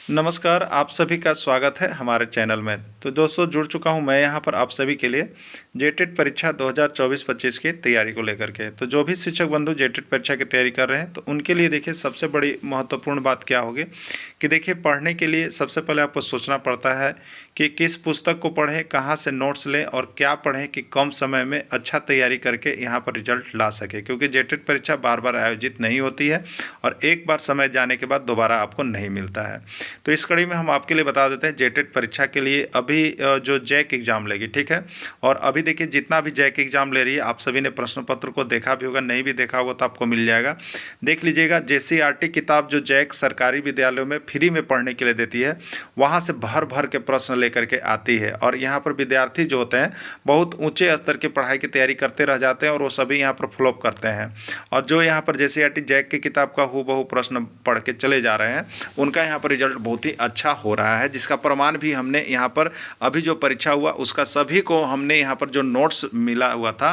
नमस्कार, आप सभी का स्वागत है हमारे चैनल में। तो दोस्तों जुड़ चुका हूं मैं यहां पर आप सभी के लिए जेटेट परीक्षा 2024-25 की तैयारी को लेकर के। तो जो भी शिक्षक बंधु जेटेट परीक्षा की तैयारी कर रहे हैं तो उनके लिए देखिए सबसे बड़ी महत्वपूर्ण बात क्या होगी कि देखिए पढ़ने के लिए सबसे पहले आपको सोचना पड़ता है कि किस पुस्तक को पढ़ें, कहाँ से नोट्स लें और क्या पढ़ें कि कम समय में अच्छा तैयारी करके यहाँ पर रिजल्ट ला सके, क्योंकि जेटेट परीक्षा बार बार आयोजित नहीं होती है और एक बार समय जाने के बाद दोबारा आपको नहीं मिलता है। तो इस कड़ी में हम आपके लिए बता देते हैं जेटेट परीक्षा के लिए अभी जो जैक एग्ज़ाम लेगी, ठीक है। और अभी देखिए जितना भी जैक एग्ज़ाम ले रही है आप सभी ने प्रश्न पत्र को देखा भी होगा, नहीं भी देखा होगा तो आपको मिल जाएगा, देख लीजिएगा। JCERT किताब जो जैक सरकारी विद्यालयों में फ्री में पढ़ने के लिए देती है, वहाँ से भर भर के प्रश्न लेकर के आती है और यहाँ पर विद्यार्थी जो होते हैं बहुत ऊंचे स्तर की पढ़ाई की तैयारी करते रह जाते हैं और वो सभी यहाँ पर फ्लॉप करते हैं। और जो यहाँ पर JCERT जैक की किताब का हूबहू प्रश्न पढ़ के चले जा रहे हैं उनका यहाँ पर रिजल्ट बहुत ही अच्छा हो रहा है, जिसका प्रमाण भी हमने यहाँ पर अभी जो परीक्षा हुआ उसका सभी को हमने यहाँ पर जो नोट्स मिला हुआ था,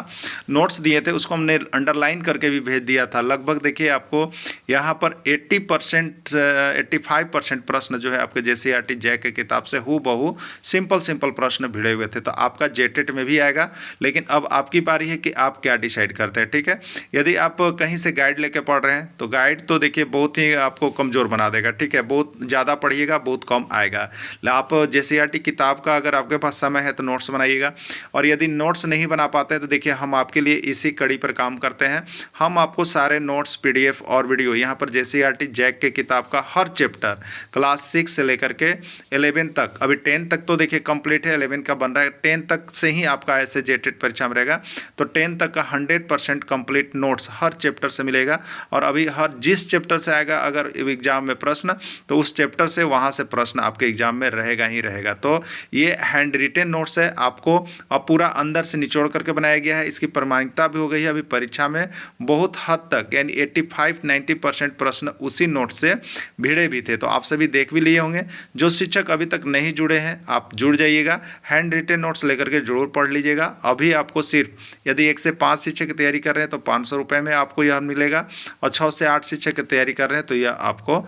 नोट्स दिए थे उसको हमने अंडरलाइन करके भी भेज दिया था। लगभग देखिए आपको यहाँ पर 80% 85% प्रश्न जो है आपके JCERT जैक की किताब से हूबहू सिंपल प्रश्न भिड़े हुए थे। तो आपका जेटेट में भी आएगा, लेकिन अब आपकी बारी है कि आप क्या डिसाइड करते हैं, ठीक है। यदि आप कहीं से गाइड लेके पढ़ रहे हैं तो गाइड तो देखिए बहुत ही आपको कमज़ोर बना देगा, ठीक है। बहुत ज़्यादा पढ़िएगा बहुत कम आएगा। आप JCERT किताब का अगर आपके पास समय है तो नोट्स बनाइएगा, और यदि नोट्स नहीं बना पाते हैं तो देखिए हम आपके लिए इसी कड़ी पर काम करते हैं। हम आपको सारे नोट्स PDF और वीडियो यहाँ पर JCERT जैक के किताब का हर चैप्टर क्लास 6 से लेकर के 11 तक, अभी 10 तक तो देखिए कंप्लीट है, 11 का बन रहा है, 10 तक से ही आपका ऐसे जेटेट परीक्षा में रहेगा। तो 10 तक का 100% कंप्लीट नोट्स हर चैप्टर से मिलेगा। और अभी हर जिस चैप्टर से आएगा अगर एग्जाम में प्रश्न तो उस चैप्टर से वहाँ से प्रश्न आपके एग्जाम में रहेगा ही रहेगा। तो ये हैंड रिटेन नोट्स है, आपको अब पूरा अंदर से निचोड़ करके बनाया गया है। इसकी प्रामाणिकता भी हो गई है अभी परीक्षा में बहुत हद तक, यानी 85-90% प्रश्न उसी नोट से भिड़े भी थे। तो आप सभी देख भी लिए होंगे। जो शिक्षक अभी तक नहीं जुड़े हैं आप जुड़ जाइएगा, हैंड रिटेन नोट्स लेकर के जरूर पढ़ लीजिएगा। अभी आपको सिर्फ यदि 1 से 5 शिक्षक की तैयारी कर रहे हैं तो 500 रुपये में आपको यह मिलेगा, और 6 से 8 शिक्षक की तैयारी कर रहे हैं तो यह आपको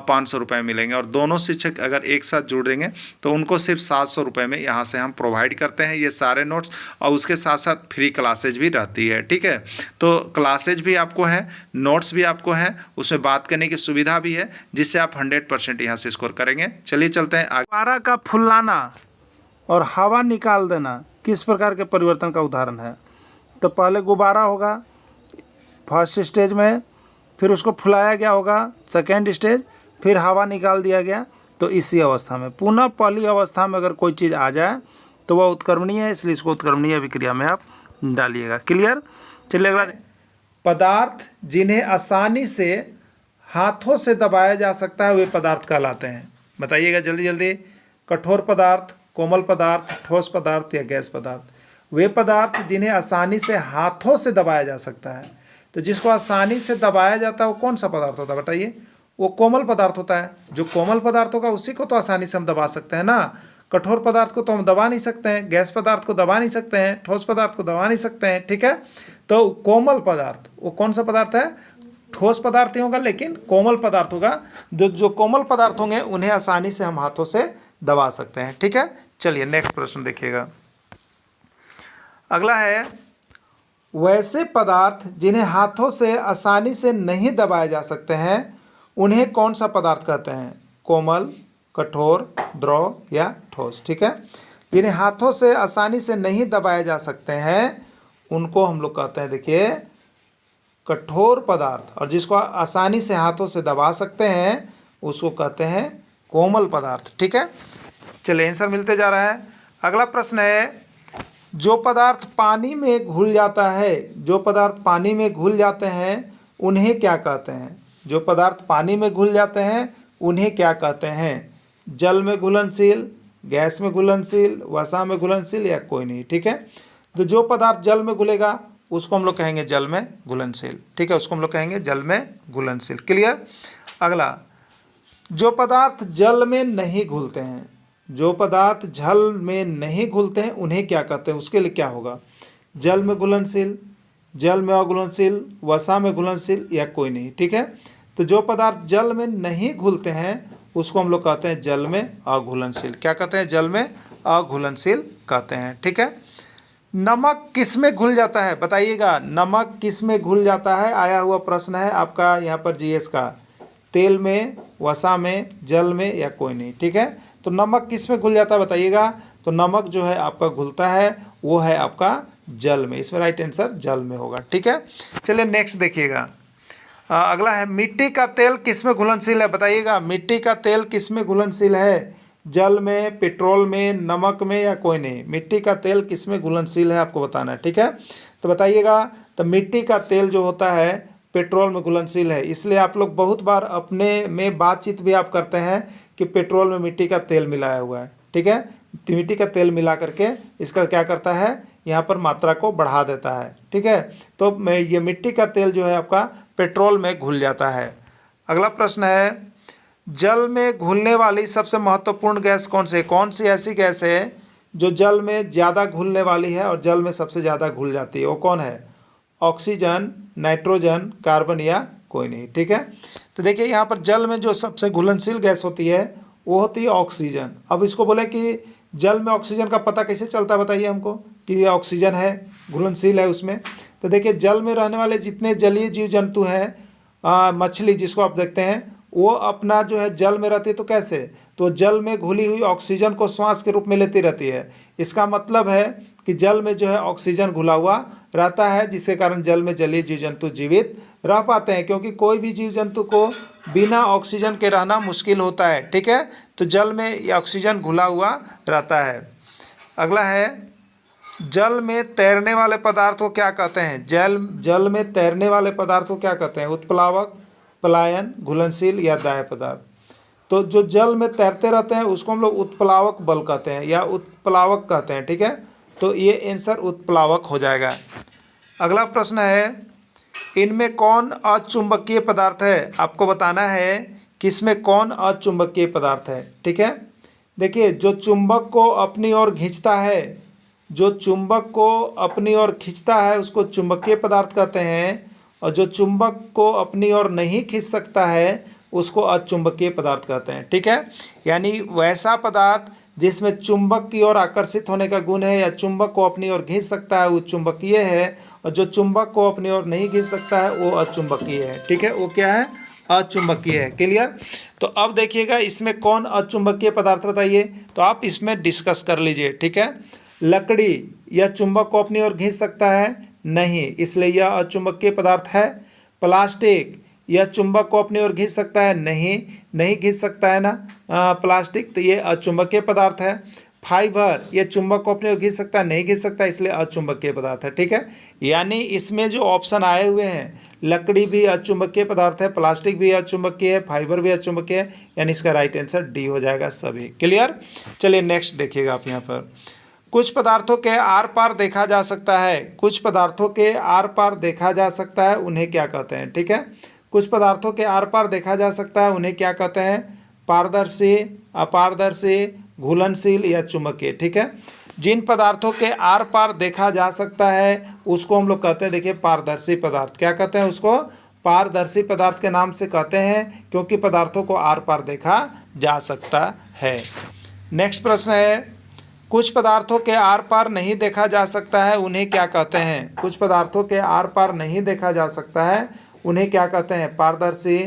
500 रुपये मिलेंगे। और दोनों शिक्षक अगर एक साथ जुड़ देंगे तो उनको सिर्फ 700 रुपये में यहाँ से हम प्रोवाइड करते हैं ये सारे नोट्स, और उसके साथ साथ फ्री क्लासेज भी रहती है, ठीक है। तो क्लासेज भी आपको है, नोट्स भी आपको है, उसमें बात करने की सुविधा भी है, जिससे आप 100% यहाँ से स्कोर करेंगे। चलिए चलते हैं आगे। गुब्बारा का फुलाना और हवा निकाल देना किस प्रकार के परिवर्तन का उदाहरण है? तो पहले गुब्बारा होगा फर्स्ट स्टेज में, फिर उसको फुलाया गया होगा सेकेंड स्टेज, फिर हवा निकाल दिया गया। तो इसी अवस्था में पुनः पहली अवस्था में अगर कोई चीज़ आ जाए तो वह उत्क्रमणीय है, इसलिए इसको उत्क्रमणीय अभिक्रिया में आप डालिएगा। क्लियर? चलिए अगला। पदार्थ जिन्हें आसानी से हाथों से दबाया जा सकता है वे पदार्थ कहलाते हैं। बताइएगा जल्दी जल्दी। कठोर पदार्थ, कोमल पदार्थ, ठोस पदार्थ या गैस पदार्थ। वे पदार्थ जिन्हें आसानी से हाथों से दबाया जा सकता है। तो जिसको आसानी से दबाया जाता है वो कौन सा पदार्थ होता है बताइए? वो कोमल पदार्थ होता है। जो कोमल पदार्थ होगा उसी को तो आसानी से हम दबा सकते हैं ना। कठोर पदार्थ को तो हम दबा नहीं सकते हैं, गैस पदार्थ को दबा नहीं सकते हैं, ठोस पदार्थ को दबा नहीं सकते हैं, ठीक है। तो कोमल पदार्थ वो कौन सा पदार्थ है? ठोस पदार्थ ही होगा, लेकिन कोमल पदार्थ होगा। जो कोमल पदार्थ होंगे उन्हें आसानी से हम हाथों से दबा सकते हैं, ठीक है। चलिए नेक्स्ट प्रश्न देखिएगा। अगला है, वैसे पदार्थ जिन्हें हाथों से आसानी से नहीं दबाए जा सकते हैं उन्हें कौन सा पदार्थ कहते हैं? कोमल, कठोर, द्रव या ठोस, ठीक है। जिन्हें हाथों से आसानी से नहीं दबाए जा सकते हैं उनको हम लोग कहते हैं देखिए कठोर पदार्थ, और जिसको आसानी से हाथों से दबा सकते हैं उसको कहते हैं कोमल पदार्थ, ठीक है। चलिए आंसर मिलते जा रहा है। अगला प्रश्न है, जो पदार्थ पानी में घुल जाता है, जो पदार्थ पानी में घुल जाते हैं उन्हें क्या कहते हैं? जो पदार्थ पानी में घुल जाते हैं उन्हें क्या कहते हैं? जल में घुलनशील, गैस में घुलनशील, वसा में घुलनशील या कोई नहीं, ठीक है। तो जो पदार्थ जल में घुलेगा उसको हम लोग कहेंगे जल में घुलनशील, ठीक है, उसको हम लोग कहेंगे जल में घुलनशील। क्लियर? अगला, जो पदार्थ जल में नहीं घुलते हैं, जो पदार्थ जल में नहीं घुलते हैं उन्हें क्या कहते हैं? उसके लिए क्या होगा? जल में घुलनशील, जल में अघुलनशील, वसा में घुलनशील या कोई नहीं, ठीक है। तो जो पदार्थ जल में नहीं घुलते हैं उसको हम लोग कहते हैं जल में अघुलनशील। क्या कहते हैं? जल में अघुलनशील कहते हैं। ठीक है। नमक किस में घुल जाता है बताइएगा, नमक किस में घुल जाता है? आया हुआ प्रश्न है आपका यहाँ पर जीएस का। तेल में, वसा में, जल में या कोई नहीं। ठीक है। तो नमक किस में घुल जाता है बताइएगा? तो नमक जो है आपका घुलता है वो है आपका जल में। इसमें राइट आंसर जल में होगा। ठीक है। चलिए नेक्स्ट देखिएगा। अगला है मिट्टी का तेल किस में घुलनशील है बताइएगा। मिट्टी का तेल किस में घुलनशील है? जल में, पेट्रोल में, नमक में या कोई नहीं। मिट्टी का तेल किस में घुलनशील है आपको बताना है। ठीक है। तो बताइएगा। तो मिट्टी का तेल जो होता है पेट्रोल में घुलनशील है। इसलिए आप लोग बहुत बार अपने में बातचीत भी आप करते हैं कि पेट्रोल में मिट्टी का तेल मिलाया हुआ है। ठीक है। तो मिट्टी का तेल मिला करके इसका क्या करता है, यहाँ पर मात्रा को बढ़ा देता है। ठीक है। तो ये मिट्टी का तेल जो है आपका पेट्रोल में घुल जाता है। अगला प्रश्न है जल में घुलने वाली सबसे महत्वपूर्ण गैस कौन सी है? कौन सी ऐसी गैस है जो जल में ज़्यादा घुलने वाली है और जल में सबसे ज़्यादा घुल जाती है? वो कौन है? ऑक्सीजन, नाइट्रोजन, कार्बन या कोई नहीं। ठीक है। तो देखिए यहाँ पर जल में जो सबसे घुलनशील गैस होती है वो होती है ऑक्सीजन। अब इसको बोले कि जल में ऑक्सीजन का पता कैसे चलता है बताइए हमको कि ये ऑक्सीजन है, घुलनशील है उसमें। तो देखिए जल में रहने वाले जितने जलीय जीव जंतु हैं, मछली जिसको आप देखते हैं, वो अपना जो है जल में रहती है। तो कैसे? तो जल में घुली हुई ऑक्सीजन को श्वास के रूप में लेती रहती है। इसका मतलब है कि जल में जो है ऑक्सीजन घुला हुआ रहता है, जिसके कारण जल में जलीय जीव जंतु जीवित रह पाते हैं, क्योंकि कोई भी जीव जंतु को बिना ऑक्सीजन के रहना मुश्किल होता है। ठीक है। तो जल में ये ऑक्सीजन घुला हुआ रहता है। अगला है जल में तैरने वाले पदार्थ को क्या कहते हैं? जल में तैरने वाले पदार्थ को क्या कहते हैं? उत्प्लावक, पलायन, घुलनशील या दाह्य पदार्थ। तो जो जल में तैरते रहते हैं उसको हम लोग उत्प्लावक बल कहते हैं या उत्प्लावक कहते हैं। ठीक है। तो ये आंसर उत्प्लावक हो जाएगा। अगला प्रश्न है इनमें कौन अचुंबकीय पदार्थ है? आपको बताना है कि इसमें कौन अचुंबकीय पदार्थ है। ठीक है। देखिए जो चुंबक को अपनी ओर खींचता है, जो चुंबक को अपनी ओर खींचता है उसको चुंबकीय पदार्थ कहते हैं, और जो चुंबक को अपनी ओर नहीं खींच सकता है उसको अचुंबकीय पदार्थ कहते हैं। ठीक है। यानी वैसा पदार्थ जिसमें चुंबक की ओर आकर्षित होने का गुण है या चुंबक को अपनी ओर खींच सकता है वो चुंबकीय है, और जो चुंबक को अपनी ओर नहीं खींच सकता है वो अचुंबकीय है। ठीक है। वो क्या है? अचुंबकीय है। क्लियर? तो अब देखिएगा इसमें कौन अचुंबकीय पदार्थ बताइए, तो आप इसमें डिस्कस कर लीजिए। ठीक है। लकड़ी यह चुंबक को अपनी ओर खींच सकता है? नहीं, इसलिए यह अचुंबकीय पदार्थ है। प्लास्टिक यह चुंबक को अपनी ओर खींच सकता है? नहीं खींच सकता है ना प्लास्टिक, तो ये अचुंबकीय पदार्थ है। फाइबर यह चुंबक को अपनी ओर खींच सकता है? नहीं खींच सकता, इसलिए अचुंबकीय पदार्थ है। ठीक है। यानी इसमें जो ऑप्शन आए हुए हैं, लकड़ी भी अचुंबकीय पदार्थ है, प्लास्टिक भी अचुंबकीय है, फाइबर भी अचुंबकीय है, यानी इसका राइट आंसर डी हो जाएगा सभी। क्लियर? चलिए नेक्स्ट देखिएगा आप यहाँ पर। कुछ पदार्थों के आर पार देखा जा सकता है, कुछ पदार्थों के आर पार देखा जा सकता है, उन्हें क्या कहते हैं? ठीक है। कुछ पदार्थों के आर पार देखा जा सकता है, उन्हें क्या कहते हैं? पारदर्शी, अपारदर्शी, घुलनशील या चुंबकीय। ठीक है। जिन पदार्थों के आर पार देखा जा सकता है उसको हम लोग कहते हैं, देखिए पारदर्शी पदार्थ। क्या कहते हैं उसको? पारदर्शी पदार्थ के नाम से कहते हैं, क्योंकि पदार्थों को आर पार देखा जा सकता है। नेक्स्ट प्रश्न है कुछ पदार्थों के आर पार नहीं देखा जा सकता है, उन्हें क्या कहते हैं? कुछ पदार्थों के आर पार नहीं देखा जा सकता है, उन्हें क्या कहते हैं? पारदर्शी,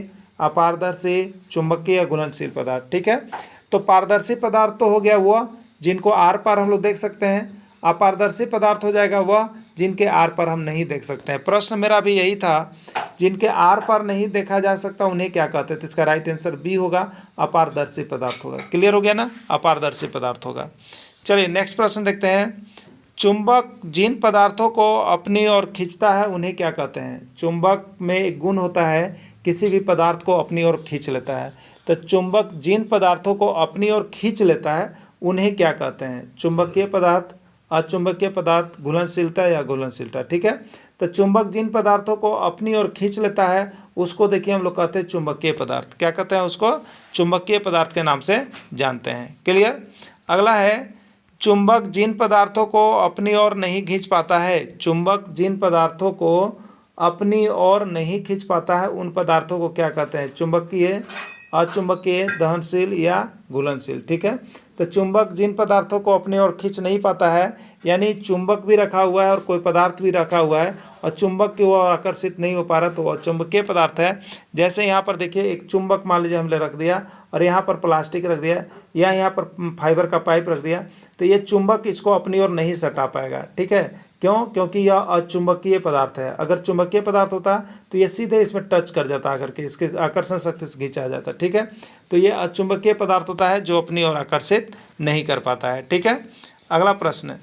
अपारदर्शी, चुंबकीय या घुलनशील पदार्थ। ठीक है। तो पारदर्शी पदार्थ तो हो गया वह जिनको आर पार हम लोग देख सकते हैं, अपारदर्शी पदार्थ हो जाएगा वह जिनके आर पार हम नहीं देख सकते हैं। प्रश्न मेरा भी यही था, जिनके आर पार नहीं देखा जा सकता उन्हें क्या कहते हैं? तो इसका राइट आंसर बी होगा, अपारदर्शी पदार्थ होगा। क्लियर हो गया ना? अपारदर्शी पदार्थ होगा। चलिए नेक्स्ट प्रश्न देखते हैं। चुंबक जिन पदार्थों को अपनी ओर खींचता है उन्हें क्या कहते हैं? चुंबक में एक गुण होता है किसी भी पदार्थ को अपनी ओर खींच लेता है, तो चुंबक जिन पदार्थों को अपनी ओर खींच लेता है उन्हें क्या कहते हैं? चुंबकीय पदार्थ, अचुंबकीय पदार्थ, घुलनशीलता या घुलनशीलता। ठीक है। तो चुंबक जिन पदार्थों को अपनी ओर खींच लेता है उसको देखिए हम लोग कहते हैं चुंबकीय पदार्थ। क्या कहते हैं उसको? चुंबकीय पदार्थ के नाम से जानते हैं। क्लियर? अगला है चुंबक जिन पदार्थों को अपनी ओर नहीं खींच पाता है, चुंबक जिन पदार्थों को अपनी ओर नहीं खींच पाता है उन पदार्थों को क्या कहते हैं? चुंबकीय, अचुंबकीय, दहनशील या घुलनशील। ठीक है, तो चुंबक जिन पदार्थों को अपनी ओर खींच नहीं पाता है, यानी चुंबक भी रखा हुआ है और कोई पदार्थ भी रखा हुआ है और चुंबक की ओर आकर्षित नहीं हो पा रहा, तो वह चुंबकीय पदार्थ है। जैसे यहाँ पर देखिए एक चुंबक मान लीजिए हमने रख दिया और यहाँ पर प्लास्टिक रख दिया या यहाँ पर फाइबर का पाइप रख दिया, तो ये चुंबक इसको अपनी ओर नहीं सटा पाएगा। ठीक है, क्यों? क्योंकि यह अचुंबकीय पदार्थ है। अगर चुंबकीय पदार्थ होता तो ये सीधे इसमें टच कर जाता, आकर के इसके आकर्षण शक्ति से खींचा जाता। ठीक है, तो ये अचुंबकीय पदार्थ होता है जो अपनी ओर आकर्षित नहीं कर पाता है। ठीक है, अगला प्रश्न,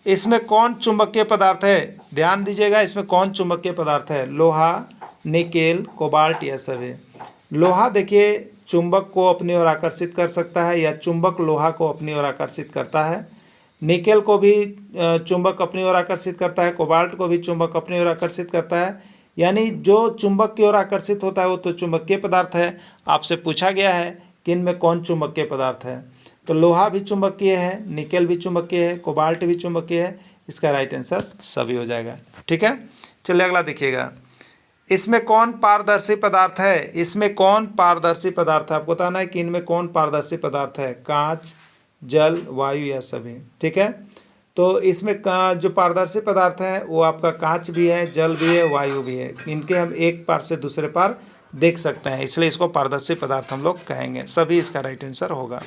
इसमें कौन चुंबकीय पदार्थ है? ध्यान दीजिएगा, इसमें कौन चुंबकीय पदार्थ है? लोहा, निकेल, कोबाल्ट या सभी। लोहा देखिए चुंबक को अपनी ओर आकर्षित कर सकता है या चुंबक लोहा को अपनी ओर आकर्षित करता है। निकेल को भी चुंबक अपनी ओर आकर्षित करता है, कोबाल्ट को भी चुंबक अपनी ओर आकर्षित करता है। यानी जो चुंबक की ओर आकर्षित होता है वो तो चुंबकीय पदार्थ है। आपसे पूछा गया है कि इनमें कौन चुंबकीय पदार्थ है, तो लोहा भी चुंबकीय है, निकेल भी चुंबकीय है, कोबाल्ट भी चुंबकीय है। इसका राइट आंसर सभी हो जाएगा। ठीक है, चलिए अगला देखिएगा, इसमें कौन पारदर्शी पदार्थ है? इसमें कौन पारदर्शी पदार्थ है? आपको बताना है कि इनमें कौन पारदर्शी पदार्थ है? कांच, जल, वायु या सभी। ठीक है, तो इसमें जो पारदर्शी पदार्थ है वो आपका कांच भी है, जल भी है, वायु भी है। इनके हम एक पार से दूसरे पार देख सकते हैं, इसलिए इसको पारदर्शी पदार्थ हम लोग कहेंगे। सभी इसका राइट आंसर होगा।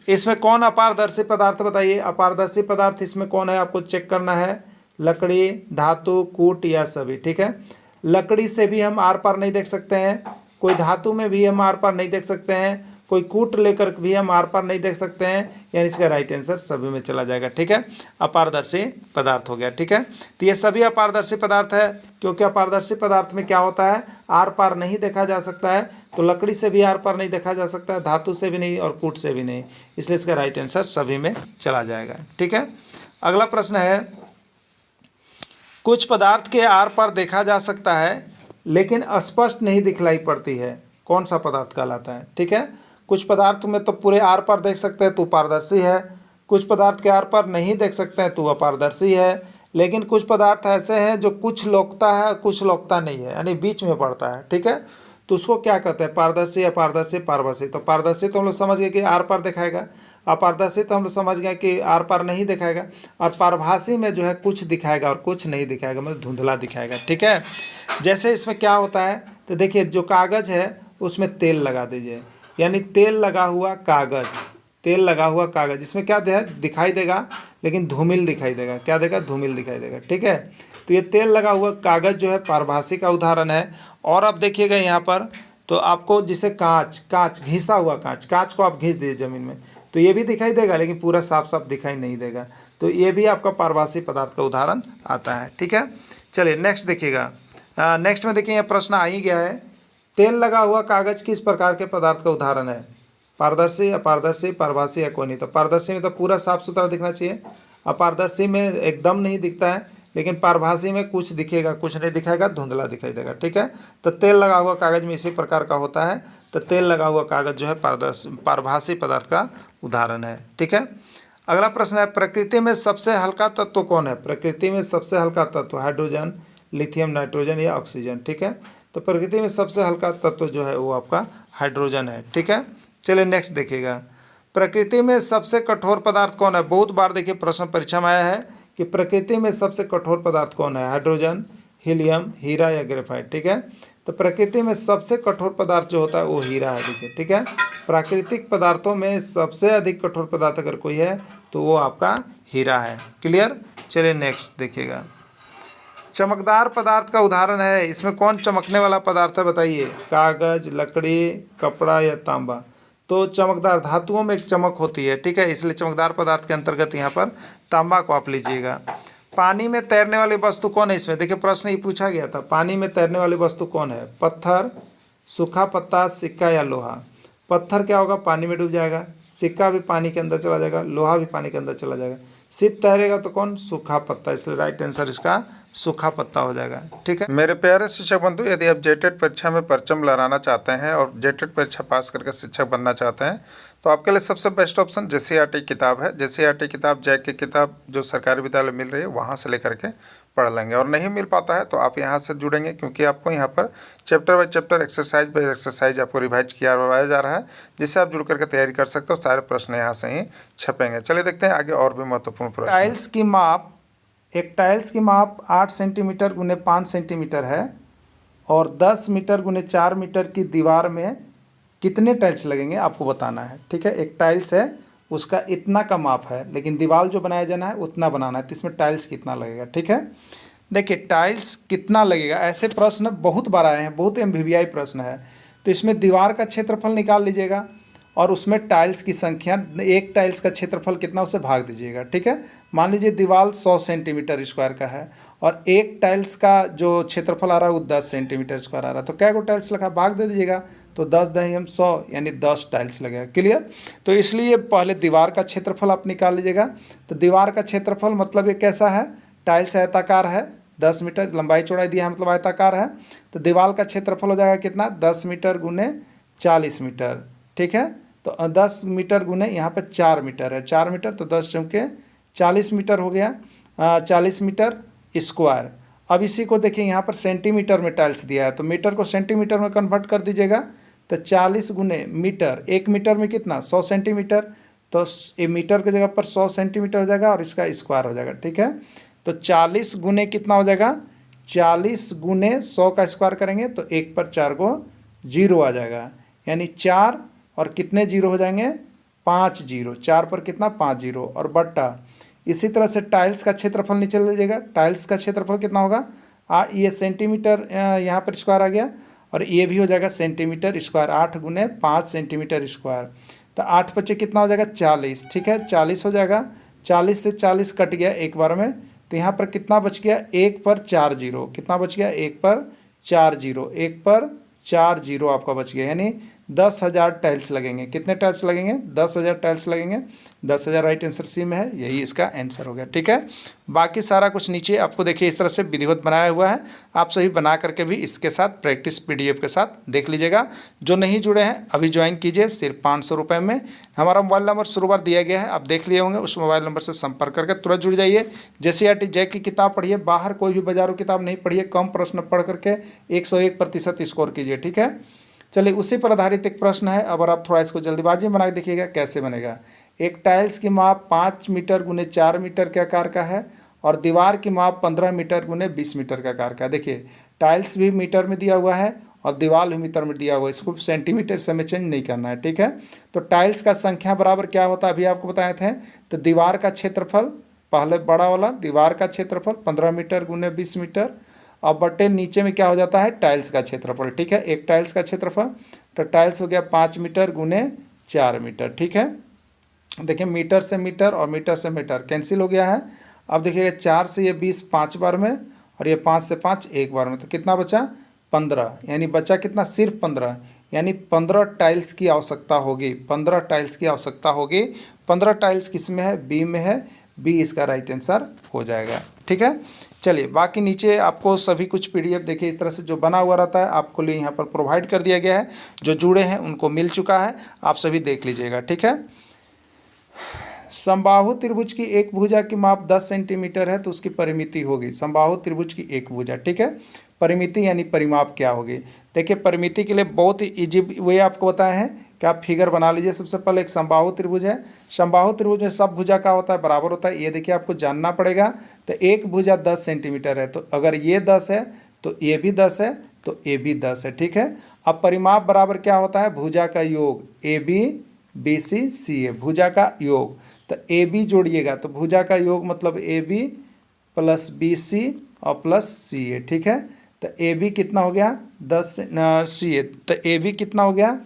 इसमें कौन अपारदर्शी पदार्थ बताइए? अपारदर्शी पदार्थ इसमें कौन है आपको चेक करना है? लकड़ी, धातु, कूट या सभी। ठीक है, लकड़ी से भी हम आर पार नहीं देख सकते हैं, कोई धातु में भी हम आर पार नहीं देख सकते हैं, कोई कूट लेकर भी हम आर पार नहीं देख सकते हैं, यानी इसका राइट आंसर सभी में चला जाएगा। ठीक है, अपारदर्शी पदार्थ हो गया। ठीक है, तो ये सभी अपारदर्शी पदार्थ है, क्योंकि अपारदर्शी पदार्थ में क्या होता है, आर पार नहीं देखा जा सकता है। तो लकड़ी से भी आर पार नहीं देखा जा सकता है, धातु से भी नहीं और कूट से भी नहीं, इसलिए इसका राइट आंसर सभी में चला जाएगा। ठीक है, अगला प्रश्न है, कुछ पदार्थ के आर पार देखा जा सकता है लेकिन स्पष्ट नहीं दिखलाई पड़ती है, कौन सा पदार्थ कहलाता है? ठीक है, कुछ पदार्थ में तो पूरे आर पार देख सकते हैं तो पारदर्शी है, कुछ पदार्थ के आर पार नहीं देख सकते हैं तो अपारदर्शी है, लेकिन कुछ पदार्थ ऐसे हैं जो कुछ लौकता है कुछ लौकता नहीं है, यानी बीच में पड़ता है। ठीक है, तो उसको क्या कहते हैं? पारदर्शी, अपारदर्शी, पारभासी। तो पारदर्शी तो हम लोग समझ गए कि आर पार दिखाएगा, अपारदर्शी तो हम लोग समझ गए कि आर पार नहीं दिखाएगा, और पारभासी में जो है कुछ दिखाएगा और कुछ नहीं दिखाएगा, मतलब धुंधला दिखाएगा। ठीक है, जैसे इसमें क्या होता है, तो देखिए जो कागज़ है उसमें तेल लगा दीजिए, यानी तेल लगा हुआ कागज़, तेल लगा हुआ कागज़, इसमें क्या दिखाई देगा, लेकिन धूमिल दिखाई देगा। क्या देगा? धूमिल दिखाई देगा। ठीक है, तो ये तेल लगा हुआ कागज़ जो है पारभासी का उदाहरण है। और अब देखिएगा यहाँ पर, तो आपको जिसे कांच घिसा हुआ कांच को आप घिस दीजिए ज़मीन में, तो ये भी दिखाई देगा लेकिन पूरा साफ साफ दिखाई नहीं देगा, तो ये भी आपका पारभासी पदार्थ का उदाहरण आता है। ठीक है, चलिए नेक्स्ट देखिएगा। नेक्स्ट में देखिए, यह प्रश्न आ ही गया है, तेल लगा हुआ कागज़ किस प्रकार के पदार्थ का उदाहरण है? पारदर्शी, अपारदर्शी, पारभासी या कोई नहीं। तो पारदर्शी में तो पूरा साफ सुथरा दिखना चाहिए, अपारदर्शी में एकदम नहीं दिखता है, लेकिन पारभासी में कुछ दिखेगा कुछ नहीं दिखाएगा, धुंधला दिखाई देगा। ठीक है, तो तेल लगा हुआ कागज़ में इसी प्रकार का होता है, तो तेल लगा हुआ कागज़ जो है पारभासी पदार्थ का उदाहरण है। ठीक है, अगला प्रश्न है, प्रकृति में सबसे हल्का तत्व कौन है? प्रकृति में सबसे हल्का तत्व हाइड्रोजन, लिथियम, नाइट्रोजन या ऑक्सीजन। ठीक है, तो प्रकृति में सबसे हल्का तत्व जो है वो आपका हाइड्रोजन है। ठीक है, चलिए नेक्स्ट देखिएगा, प्रकृति में सबसे कठोर पदार्थ कौन है? बहुत बार देखिए प्रश्न परीक्षा में आया है कि प्रकृति में सबसे कठोर पदार्थ कौन है? हाइड्रोजन, हीलियम, हीरा या ग्रेफाइट। ठीक है, तो प्रकृति में सबसे कठोर पदार्थ जो होता है वो हीरा है। देखिए, ठीक है, प्राकृतिक पदार्थों में सबसे अधिक कठोर पदार्थ अगर कोई है तो वो आपका हीरा है। क्लियर, चलिए नेक्स्ट देखिएगा, चमकदार पदार्थ का उदाहरण है, इसमें कौन चमकने वाला पदार्थ है बताइए? कागज, लकड़ी, कपड़ा या तांबा। तो चमकदार, धातुओं में एक चमक होती है। ठीक है, इसलिए चमकदार पदार्थ के अंतर्गत यहाँ पर तांबा को आप लीजिएगा। पानी में तैरने वाली वस्तु कौन है? इसमें देखिए प्रश्न ये पूछा गया था, पानी में तैरने वाली वस्तु कौन है? पत्थर, सूखा पत्ता, सिक्का या लोहा। पत्थर क्या होगा? पानी में डूब जाएगा, सिक्का भी पानी के अंदर चला जाएगा, लोहा भी पानी के अंदर चला जाएगा, सिर्फ तैरेगा तो कौन? सूखा पत्ता, इसलिए राइट आंसर इसका सूखा पत्ता हो जाएगा। ठीक है, मेरे प्यारे शिक्षक बंधु, यदि आप जेटेट परीक्षा में परचम लहराना चाहते हैं और जेटेट परीक्षा पास करके शिक्षक बनना चाहते हैं तो आपके लिए सबसे बेस्ट ऑप्शन JCERT किताब है। JCERT किताब, जैक की किताब जो सरकारी विद्यालय मिल रही है वहाँ से लेकर के पढ़ लेंगे। और नहीं मिल पाता है तो आप यहाँ से जुड़ेंगे, क्योंकि आपको यहाँ पर chapter by chapter, exercise by exercise आपको रिवाइज किया जा रहा है, जिससे आप जुड़ करके तैयारी कर सकते हो। सारे प्रश्न यहाँ से ही छपेंगे। चलिए देखते हैं आगे और भी महत्वपूर्ण प्रश्न। टाइल्स की माप, एक टाइल्स की माप 8 सेंटीमीटर गुने 5 सेंटीमीटर है और 10 मीटर गुने 4 मीटर की दीवार में कितने टाइल्स लगेंगे आपको बताना है। ठीक है, एक टाइल्स है उसका इतना का माप है, लेकिन दीवार जो बनाया जाना है उतना बनाना है, तो इसमें टाइल्स कितना लगेगा। ठीक है, देखिए टाइल्स कितना लगेगा, ऐसे प्रश्न बहुत बार आए हैं, बहुत MVVI प्रश्न है। तो इसमें दीवार का क्षेत्रफल निकाल लीजिएगा और उसमें टाइल्स की संख्या, एक टाइल्स का क्षेत्रफल कितना उसे भाग दीजिएगा। ठीक है, मान लीजिए दीवार 100 सेंटीमीटर स्क्वायर का है और एक टाइल्स का जो क्षेत्रफल आ रहा है वो 10 सेंटीमीटर स्क्वायर आ रहा है, तो क्या गो टाइल्स लगा, भाग दे दीजिएगा। तो 10 दही हम 100 यानी 10 टाइल्स लगेगा। क्लियर, तो इसलिए पहले दीवार का क्षेत्रफल आप निकाल लीजिएगा। तो दीवार का क्षेत्रफल मतलब ये कैसा है, टाइल्स आयताकार है, 10 मीटर लंबाई चौड़ाई दिया है मतलब आयताकार है, तो दीवार का क्षेत्रफल हो जाएगा कितना, 10 मीटर गुने 40 मीटर। ठीक है, तो 10 मीटर गुने यहाँ पे 4 मीटर है, 4 मीटर तो 10 चौके 40 मीटर हो गया, 40 मीटर स्क्वायर। अब इसी को देखिए यहाँ पर सेंटीमीटर में टाइल्स दिया है, तो मीटर को सेंटीमीटर में कन्वर्ट कर दीजिएगा। तो 40 गुने मीटर, एक मीटर में कितना, 100 सेंटीमीटर, तो ये मीटर की जगह पर 100 सेंटीमीटर हो जाएगा और इसका स्क्वायर हो जाएगा। ठीक है, तो 40 गुने कितना हो जाएगा, 40 गुने 100 का स्क्वायर करेंगे तो 1 पर 4 को 0 आ जाएगा, यानी 4 और कितने जीरो हो जाएंगे, 5 जीरो, 4 पर कितना 5 जीरो और बट्टा। इसी तरह से टाइल्स का क्षेत्रफल नीचे लीजिएगा, टाइल्स का क्षेत्रफल कितना होगा, ये सेंटीमीटर यहाँ पर स्क्वायर आ गया और ये भी हो जाएगा सेंटीमीटर स्क्वायर, 8 गुने 5 सेंटीमीटर स्क्वायर, तो 8 बचे कितना हो जाएगा 40। ठीक है, 40 हो जाएगा, 40 से 40 कट गया एक बार में, तो यहाँ पर कितना बच गया, 1 पर 4 जीरो, कितना बच गया, 1 पर 4 जीरो, 1 पर 4 जीरो आपका बच गया, यानी 10,000 टाइल्स लगेंगे। कितने टाइल्स लगेंगे, 10,000 टाइल्स लगेंगे। 10,000 राइट आंसर सी में है, यही इसका आंसर हो गया। ठीक है, बाकी सारा कुछ नीचे आपको देखिए इस तरह से विधिवत बनाया हुआ है, आप सभी बना करके भी इसके साथ प्रैक्टिस PDF के साथ देख लीजिएगा। जो नहीं जुड़े हैं अभी ज्वाइन कीजिए, सिर्फ 500 रुपये में। हमारा मोबाइल नंबर शुरुआत दिया गया है, आप देख लिए होंगे, उस मोबाइल नंबर से संपर्क करके तुरंत जुड़ जाइए। JCERT जैक की किताब पढ़िए, बाहर कोई भी बाजारों किताब नहीं पढ़िए, कम प्रश्न पढ़ करके 101% स्कोर कीजिए। ठीक है, चलिए उसी पर आधारित एक प्रश्न है, अगर आप थोड़ा इसको जल्दीबाजी में बना के देखिएगा कैसे बनेगा। एक टाइल्स की माप 5 मीटर गुने 4 मीटर के आकार का है और दीवार की माप 15 मीटर गुने 20 मीटर के आकार का है। देखिए टाइल्स भी मीटर में दिया हुआ है और दीवार भी मीटर में दिया हुआ है, इसको सेंटीमीटर से हमें चेंज नहीं करना है। ठीक है, तो टाइल्स का संख्या बराबर क्या होता है अभी आपको बताए थे, तो दीवार का क्षेत्रफल, पहले बड़ा वाला दीवार का क्षेत्रफल 15 मीटर गुने 20 मीटर, अब बटे नीचे में क्या हो जाता है, टाइल्स का क्षेत्रफल। ठीक है, एक टाइल्स का क्षेत्रफल, तो टाइल्स हो गया 5 मीटर गुने 4 मीटर। ठीक है, देखिए मीटर से मीटर और मीटर से मीटर कैंसिल हो गया है। अब देखिएगा 4 से ये 20 5 बार में और ये 5 से 5 एक बार में, तो कितना बचा 15, यानी बचा कितना, सिर्फ 15, यानी 15 टाइल्स की आवश्यकता होगी, 15 टाइल्स की आवश्यकता होगी। 15 टाइल्स किस में है, बी में है, बी इसका राइट आंसर हो जाएगा। ठीक है, चलिए बाकी नीचे आपको सभी कुछ PDF देखिए इस तरह से जो बना हुआ रहता है आपको लिए यहाँ पर प्रोवाइड कर दिया गया है, जो जुड़े हैं उनको मिल चुका है, आप सभी देख लीजिएगा। ठीक है, समबाहु त्रिभुज की एक भुजा की माप 10 सेंटीमीटर है तो उसकी परिमिति होगी, समबाहु त्रिभुज की एक भुजा। ठीक है, परिमिति यानी परिमाप क्या होगी, देखिए परिमिति के लिए बहुत ही इजी वे आपको बताए हैं कि आप फिगर बना लीजिए। सबसे पहले एक समबाहु त्रिभुज है, समबाहु त्रिभुज में सब भुजा का होता है बराबर होता है, ये देखिए आपको जानना पड़ेगा। तो एक भुजा 10 सेंटीमीटर है, तो अगर ये 10 है तो ये भी 10 है, तो ये भी 10 है। ठीक है, अब परिमाप बराबर क्या होता है, भुजा का योग, AB BC CA, भुजा का योग, तो AB जोड़िएगा तो भुजा का योग मतलब AB प्लस BC और प्लस CA। ठीक है, तो AB कितना हो गया 10, CA तो AB कितना हो गया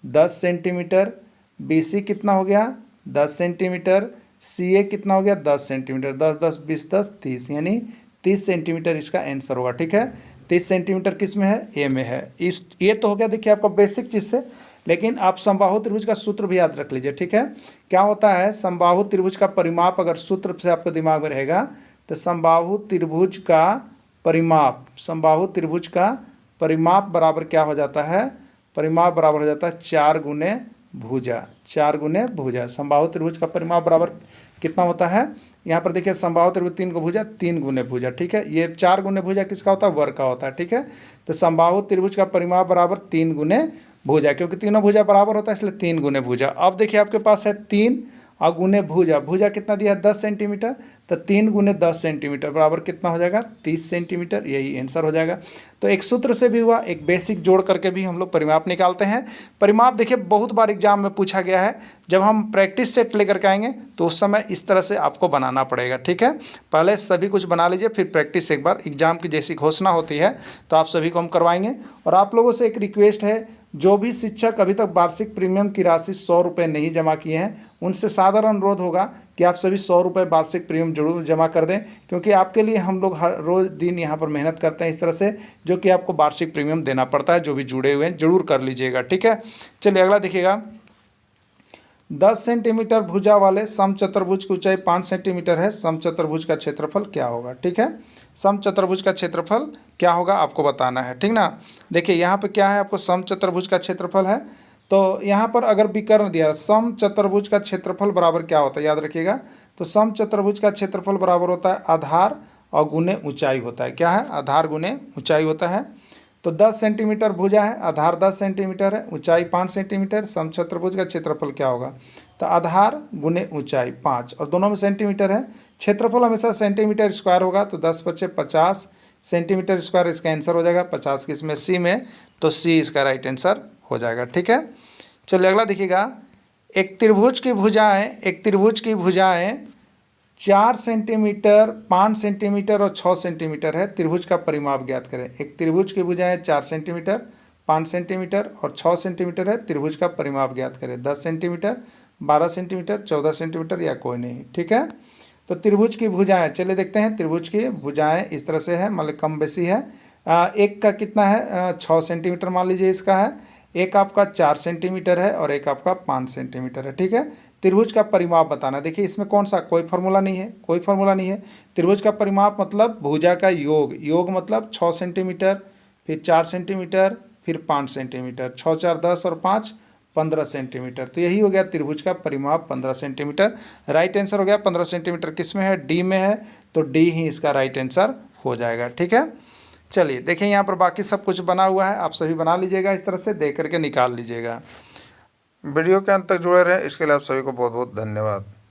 10 सेंटीमीटर, BC कितना हो गया 10 सेंटीमीटर, CA कितना हो गया 10 सेंटीमीटर, 10 10 20 10 30, यानी 30 सेंटीमीटर इसका आंसर होगा। ठीक है, 30 सेंटीमीटर किस में है, ए में है। इस ये तो हो गया देखिए आपका बेसिक चीज़ से, लेकिन आप समबाहु त्रिभुज का सूत्र भी याद रख लीजिए। ठीक है, क्या होता है समबाहु त्रिभुज का परिमाप, अगर सूत्र से आपके दिमाग में रहेगा तो समबाहु त्रिभुज का परिमाप, समबाहु त्रिभुज का परिमाप बराबर क्या हो जाता है, परिमाप बराबर हो जाता है 4 गुने भुजा, 4 गुने भुजा। समबाहु त्रिभुज का परिमाप बराबर कितना होता है? यहाँ पर देखिए समबाहु त्रिभुज 3 को भुजा, 3 गुने भुजा, ठीक है। ये 4 गुने भुजा किसका होता है? वर्ग का होता है, ठीक है। तो समबाहु त्रिभुज का परिमाप बराबर 3 गुने भुजा, क्योंकि तीनों भुजा बराबर होता है इसलिए 3 गुने भुजा। अब देखिए आपके पास है 3 और गुने भुजा, भुजा कितना दिया है? 10 सेंटीमीटर, तो 3 गुने 10 सेंटीमीटर बराबर कितना हो जाएगा? 30 सेंटीमीटर, यही आंसर हो जाएगा। तो एक सूत्र से भी हुआ, एक बेसिक जोड़ करके भी हम लोग परिमाप निकालते हैं। परिमाप देखिए बहुत बार एग्जाम में पूछा गया है, जब हम प्रैक्टिस सेट लेकर के आएंगे तो उस समय इस तरह से आपको बनाना पड़ेगा, ठीक है। पहले सभी कुछ बना लीजिए, फिर प्रैक्टिस एक बार एग्जाम की जैसी घोषणा होती है तो आप सभी को हम करवाएंगे। और आप लोगों से एक रिक्वेस्ट है, जो भी शिक्षक अभी तक वार्षिक प्रीमियम की राशि 100 रुपये नहीं जमा किए हैं, उनसे साधारण अनुरोध होगा कि आप सभी 100 रुपये वार्षिक प्रीमियम जरूर जमा कर दें, क्योंकि आपके लिए हम लोग हर रोज़ दिन यहाँ पर मेहनत करते हैं इस तरह से, जो कि आपको वार्षिक प्रीमियम देना पड़ता है। जो भी जुड़े हुए हैं जरूर कर लीजिएगा, ठीक है। चलिए अगला देखिएगा। 10 सेंटीमीटर भुजा वाले समचतुर्भुज की ऊंचाई 5 सेंटीमीटर है, समचतुर्भुज का क्षेत्रफल क्या होगा? ठीक है, समचतुर्भुज का क्षेत्रफल क्या होगा आपको बताना है, ठीक ना। देखिए यहाँ पे क्या है, आपको समचतुर्भुज का क्षेत्रफल है, तो यहाँ पर अगर विकर्ण दिया समचतुर्भुज का क्षेत्रफल बराबर क्या होता है याद रखिएगा। तो समचतुर्भुज का क्षेत्रफल बराबर होता है आधार और गुने ऊंचाई होता है। क्या है? आधार गुने ऊंचाई होता है। तो 10 सेंटीमीटर भुजा है, आधार 10 सेंटीमीटर है, ऊंचाई 5 सेंटीमीटर, समचतुर्भुज का क्षेत्रफल क्या होगा? तो आधार गुने ऊंचाई 5, और दोनों में सेंटीमीटर है। क्षेत्रफल हमेशा सेंटीमीटर स्क्वायर होगा, तो 10 बचे 50 सेंटीमीटर स्क्वायर इसका आंसर हो जाएगा। 50 किसमें? सी में, तो सी इसका राइट आंसर हो जाएगा, ठीक है। चलिए अगला देखिएगा। एक त्रिभुज की भुजाएं 4 सेंटीमीटर, 5 सेंटीमीटर और 6 सेंटीमीटर है। त्रिभुज का परिमाप ज्ञात करें। एक त्रिभुज की भुजाएं 4 सेंटीमीटर, 5 सेंटीमीटर और 6 सेंटीमीटर है। त्रिभुज का परिमाप ज्ञात करें। 10 सेंटीमीटर, 12 सेंटीमीटर, 14 सेंटीमीटर या कोई नहीं, ठीक है। तो त्रिभुज की भुजाएं, चलिए देखते हैं। त्रिभुज की भुजाएं इस तरह से है, मतलब कम बेसी है। एक का कितना है? 6 सेंटीमीटर मान लीजिए इसका है, एक आपका 4 सेंटीमीटर है और एक आपका 5 सेंटीमीटर है, ठीक है। त्रिभुज का परिमाप बताना। देखिए इसमें कौन सा, कोई फार्मूला नहीं है, कोई फार्मूला नहीं है। त्रिभुज का परिमाप मतलब भुजा का योग, योग मतलब 6 सेंटीमीटर, फिर 4 सेंटीमीटर, फिर 5 सेंटीमीटर, 6 4 10 और 5 15 सेंटीमीटर। तो यही हो गया त्रिभुज का परिमाप 15 सेंटीमीटर। राइट आंसर हो गया 15 सेंटीमीटर। किस में है? डी में है, तो डी ही इसका राइट आंसर हो जाएगा, ठीक है। चलिए देखिए यहाँ पर बाकी सब कुछ बना हुआ है, आप सभी बना लीजिएगा, इस तरह से देख करके निकाल लीजिएगा। वीडियो के अंत तक जुड़े रहें, इसके लिए आप सभी को बहुत बहुत धन्यवाद।